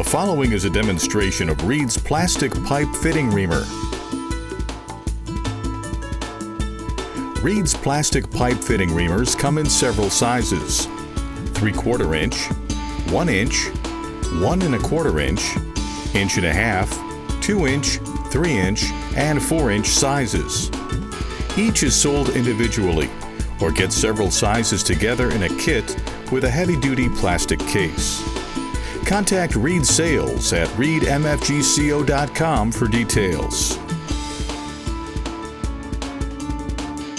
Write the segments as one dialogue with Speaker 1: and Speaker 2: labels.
Speaker 1: The following is a demonstration of Reed's plastic pipe fitting reamer. Reed's plastic pipe fitting reamers come in several sizes: 3/4 inch, 1 inch, 1 1/4 inch, 1.5 inch, 2 inch, 3 inch, and 4 inch sizes. Each is sold individually or get several sizes together in a kit with a heavy-duty plastic case. Contact Reed Sales at readmfgco.com for details.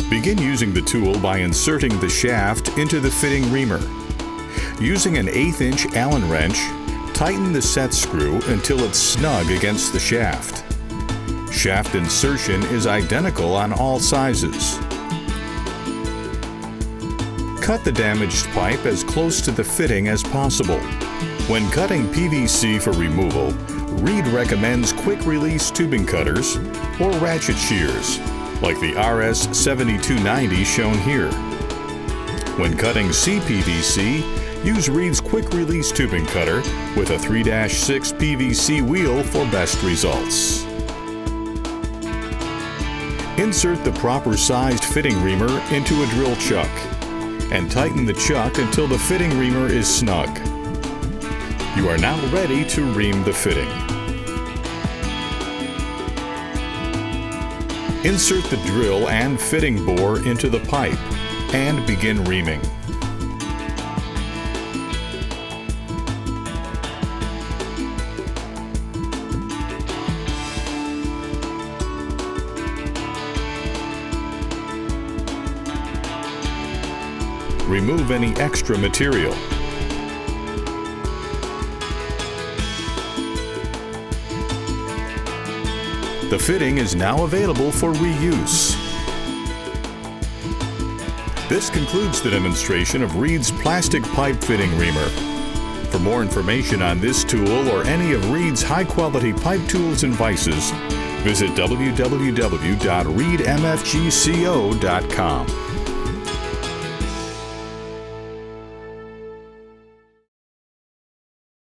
Speaker 1: Begin using the tool by inserting the shaft into the fitting reamer. Using an 1/8 inch Allen wrench, tighten the set screw until it's snug against the shaft. Shaft insertion is identical on all sizes. Cut the damaged pipe as close to the fitting as possible. When cutting PVC for removal, Reed recommends quick-release tubing cutters or ratchet shears, like the RS7290 shown here. When cutting CPVC, use Reed's quick-release tubing cutter with a 3-6 PVC wheel for best results. Insert the proper sized fitting reamer into a drill chuck and tighten the chuck until the fitting reamer is snug. You are now ready to ream the fitting. Insert the drill and fitting bore into the pipe and begin reaming. Remove any extra material. The fitting is now available for reuse. This concludes the demonstration of Reed's plastic pipe fitting reamer. For more information on this tool or any of Reed's high-quality pipe tools and vices, visit www.readmfgco.com.